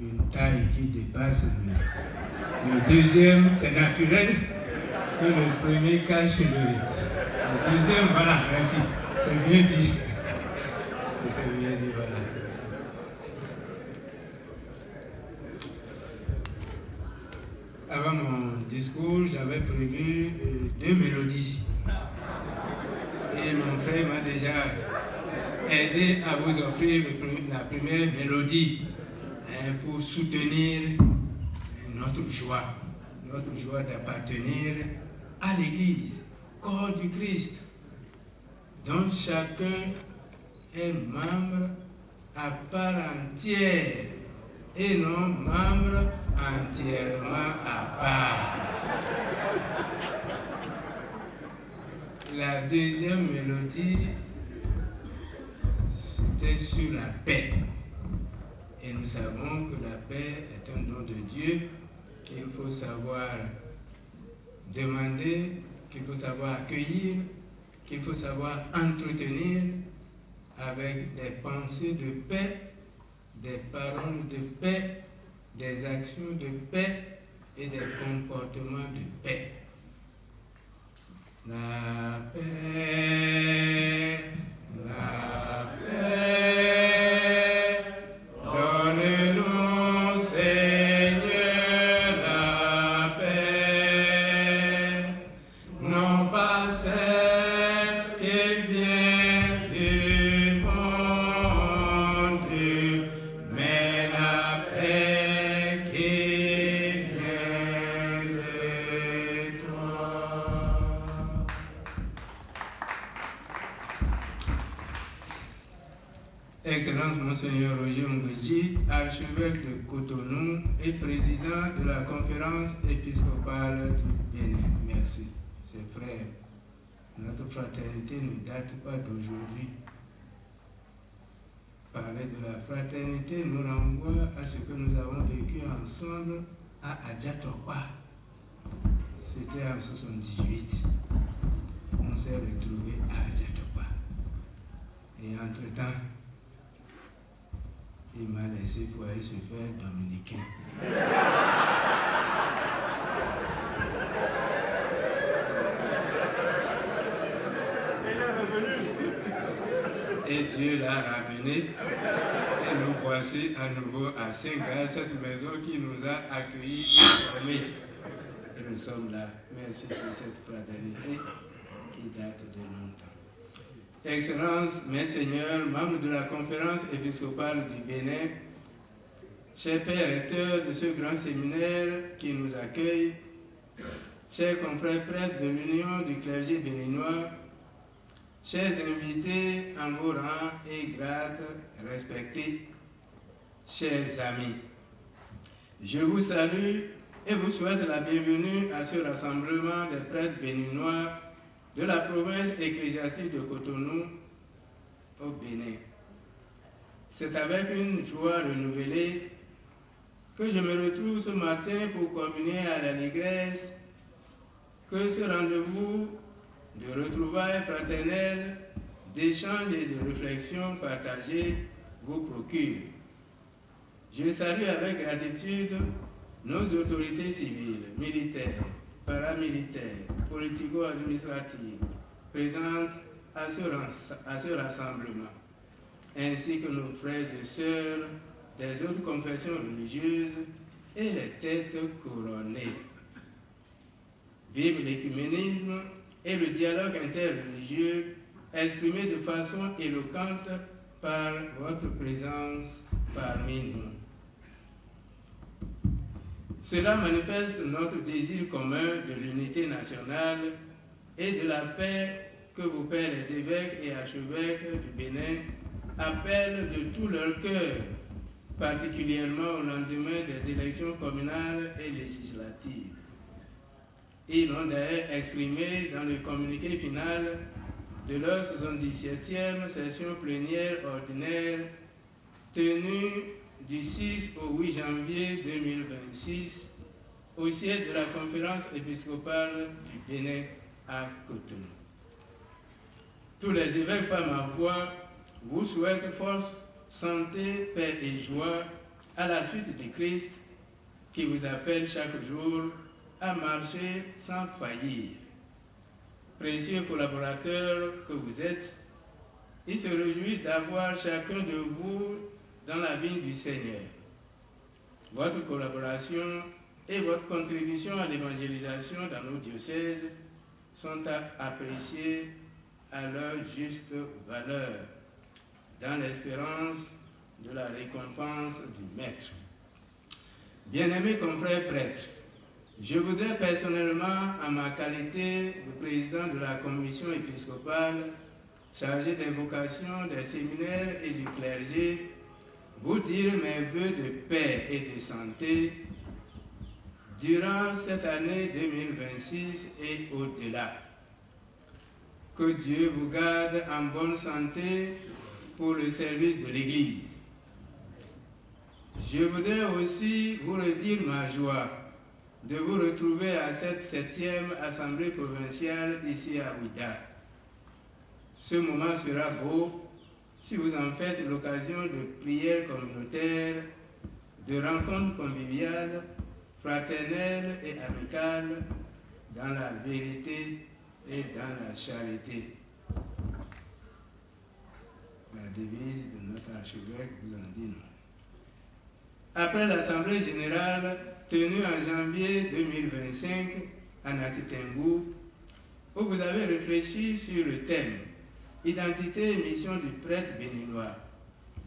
une taille qui dépasse le deuxième, c'est naturel que le premier cache le deuxième. Voilà, merci. C'est bien dit. C'est bien dit, voilà. Merci. Avant mon discours, j'avais prévu 2 mélodies. Et mon frère m'a déjà aidé à vous offrir la première mélodie pour soutenir notre joie d'appartenir à l'Église, corps du Christ, dont chacun est membre à part entière et non membre entièrement à part. La deuxième mélodie, c'était sur la paix. Et nous savons que la paix est un don de Dieu qu'il faut savoir demander, qu'il faut savoir accueillir, qu'il faut savoir entretenir avec des pensées de paix, des paroles de paix, des actions de paix et des comportements de paix. La paix, donne-nous, Seigneur, la paix, non pas celle qui vient du monde, mais la paix qui vient de toi. Excellence Monseigneur Roger Ngweji, archevêque de Cotonou et président de la conférence épiscopale du Bénin. Merci, chers frères. Notre fraternité ne date pas d'aujourd'hui. Parler de la fraternité nous renvoie à ce que nous avons vécu ensemble à Adjatopa. C'était en 1978. On s'est retrouvés à Adjatopa. Et entre-temps, il m'a laissé pour aller se faire dominicain. Et Dieu l'a ramené. Et nous voici à nouveau à Saint-Gall, cette maison qui nous a accueillis et formés. Et nous sommes là. Merci pour cette fraternité qui date de longtemps. Excellences, mes seigneurs, membres de la conférence épiscopale du Bénin, chers pères recteurs de ce grand séminaire qui nous accueille, chers confrères prêtres de l'Union du clergé béninois, chers invités en vos rangs et grades respectés, chers amis, je vous salue et vous souhaite la bienvenue à ce rassemblement des prêtres béninois de la province ecclésiastique de Cotonou au Bénin. C'est avec une joie renouvelée que je me retrouve ce matin pour communier à l'allégresse que ce rendez-vous de retrouvailles fraternelles, d'échanges et de réflexions partagées vous procure. Je salue avec gratitude nos autorités civiles, militaires, paramilitaires, politico-administratives présentes à ce rassemblement, ainsi que nos frères et sœurs des autres confessions religieuses et les têtes couronnées. Vive l'écuménisme et le dialogue interreligieux exprimé de façon éloquente par votre présence parmi nous. Cela manifeste notre désir commun de l'unité nationale et de la paix que vos pères les évêques et archevêques du Bénin appellent de tout leur cœur, particulièrement au lendemain des élections communales et législatives. Ils l'ont d'ailleurs exprimé dans le communiqué final de leur 77e session plénière ordinaire tenue du 6 au 8 janvier 2026 au siège de la conférence épiscopale du Bénin à Cotonou. Tous les évêques par ma voix vous souhaitent force, santé, paix et joie à la suite du Christ qui vous appelle chaque jour à marcher sans faillir. Précieux collaborateurs que vous êtes, il se réjouit d'avoir chacun de vous dans la vigne du Seigneur. Votre collaboration et votre contribution à l'évangélisation dans nos diocèses sont appréciées à leur juste valeur, dans l'espérance de la récompense du Maître. Bien-aimés confrères prêtres, je voudrais personnellement, en ma qualité de président de la commission épiscopale chargée des vocations, des séminaires et du clergé, vous dire mes vœux de paix et de santé durant cette année 2026 et au-delà. Que Dieu vous garde en bonne santé pour le service de l'Église. Je voudrais aussi vous redire ma joie de vous retrouver à cette 7e Assemblée provinciale ici à Ouidah. Ce moment sera beau si vous en faites l'occasion de prières communautaires, de rencontres conviviales, fraternelles et amicales dans la vérité et dans la charité. La devise de notre archevêque vous en dit non. Après l'Assemblée générale tenue en janvier 2025 à Natitengu, où vous avez réfléchi sur le thème « Identité et mission du prêtre béninois,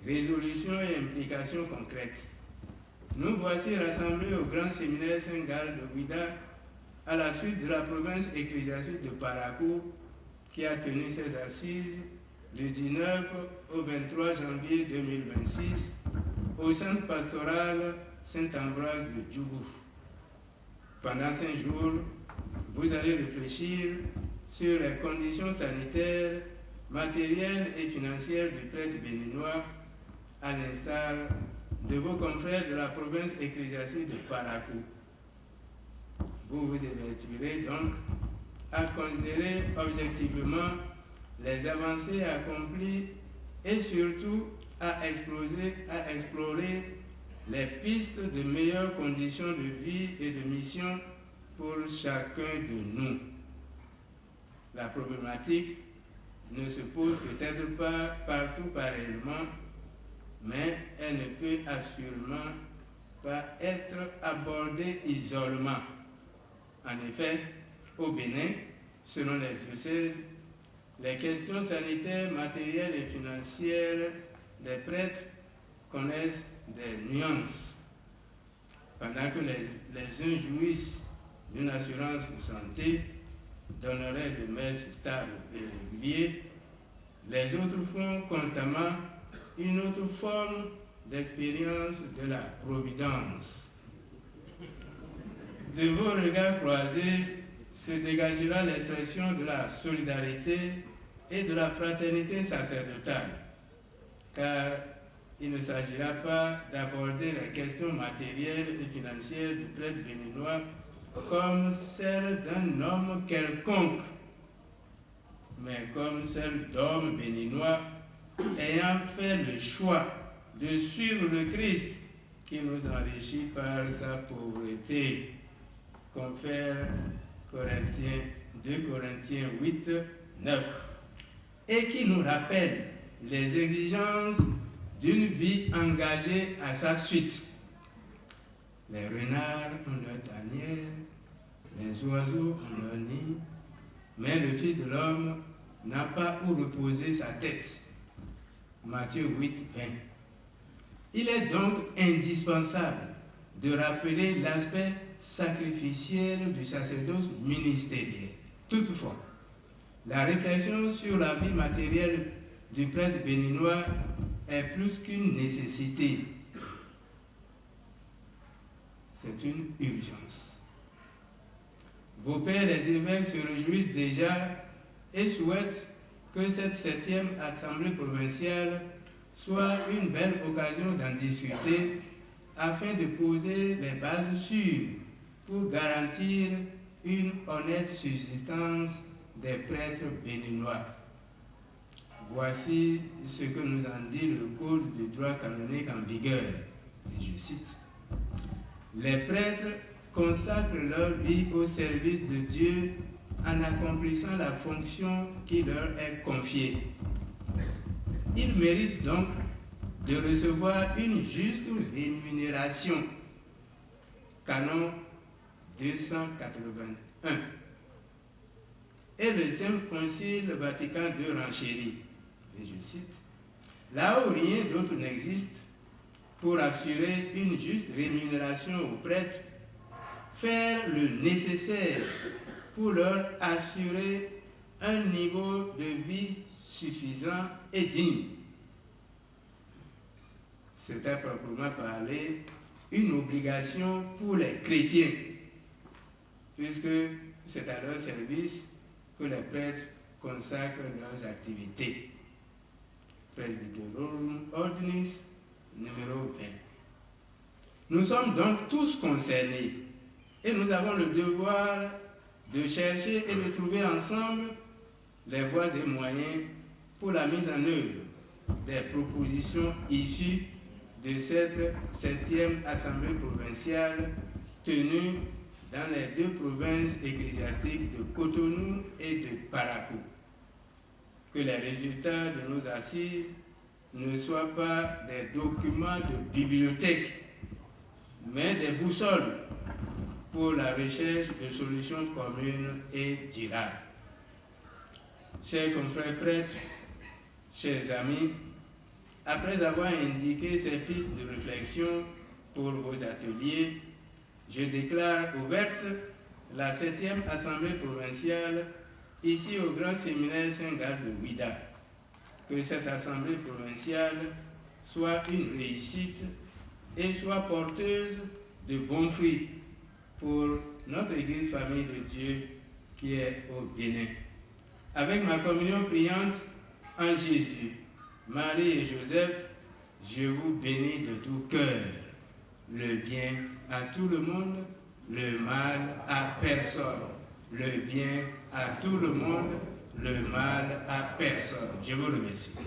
résolution et implications concrètes », nous voici rassemblés au Grand Séminaire Saint-Gall de Ouidah à la suite de la province ecclésiastique de Parakou qui a tenu ses assises du 19 au 23 janvier 2026 au centre pastoral Saint-Ambroise de Djougou. Pendant 5 jours, vous allez réfléchir sur les conditions sanitaires, matérielles et financières du prêtre béninois, à l'instar de vos confrères de la province ecclésiastique de Parakou. Vous vous évertuerez donc à considérer objectivement les avancées accomplies et surtout à explorer les pistes de meilleures conditions de vie et de mission pour chacun de nous. La problématique ne se pose peut-être pas partout pareillement, mais elle ne peut assurément pas être abordée isolément. En effet, au Bénin, selon les diocèses, les questions sanitaires, matérielles et financières des prêtres connaissent des nuances. Pendant que les uns jouissent d'une assurance de santé, d'honoraires de messe stables et réguliers, les autres font constamment une autre forme d'expérience de la providence. De vos regards croisés se dégagera l'expression de la solidarité et de la fraternité sacerdotale, car il ne s'agira pas d'aborder les questions matérielles et financières du prêtre béninois comme celles d'un homme quelconque, mais comme celles d'hommes béninois ayant fait le choix de suivre le Christ qui nous enrichit par sa pauvreté. Confère 2 Corinthiens 8, 9, et qui nous rappelle les exigences d'une vie engagée à sa suite. Les renards ont leur tanière, les oiseaux ont leur nid, mais le Fils de l'homme n'a pas où reposer sa tête. Matthieu 8, 20. Il est donc indispensable de rappeler l'aspect sacrificiel du sacerdoce ministériel. Toutefois, la réflexion sur la vie matérielle du prêtre béninois est plus qu'une nécessité. C'est une urgence. Vos pères les évêques se réjouissent déjà et souhaitent que cette 7e Assemblée provinciale soit une belle occasion d'en discuter afin de poser les bases sûres pour garantir une honnête subsistance des prêtres béninois. Voici ce que nous en dit le Code du droit canonique en vigueur. Et je je cite, « Les prêtres consacrent leur vie au service de Dieu en accomplissant la fonction qui leur est confiée. Ils méritent donc de recevoir une juste rémunération. » Canon 281. Et le Saint Concile Vatican II renchérit, et je cite, « Là où rien d'autre n'existe pour assurer une juste rémunération aux prêtres, faire le nécessaire pour leur assurer un niveau de vie suffisant et digne. » C'est à proprement parler une obligation pour les chrétiens, puisque c'est à leur service que les prêtres consacrent leurs activités. Presbyterorum Ordinis, numéro 20. Nous sommes donc tous concernés et nous avons le devoir de chercher et de trouver ensemble les voies et moyens pour la mise en œuvre des propositions issues de cette 7e Assemblée provinciale tenue dans les 2 provinces ecclésiastiques de Cotonou et de Parakou. Que les résultats de nos assises ne soient pas des documents de bibliothèque, mais des boussoles pour la recherche de solutions communes et durables. Chers confrères prêtres, chers amis, après avoir indiqué ces pistes de réflexion pour vos ateliers, je déclare ouverte la 7e Assemblée provinciale ici au Grand Séminaire Saint-Gall de Ouidah. Que cette Assemblée provinciale soit une réussite et soit porteuse de bons fruits pour notre Église Famille de Dieu qui est au Bénin. Avec ma communion priante en Jésus, Marie et Joseph, je vous bénis de tout cœur. Le bien à tout le monde, le mal à personne. Le bien à tout le monde, le mal à personne. Je vous remercie.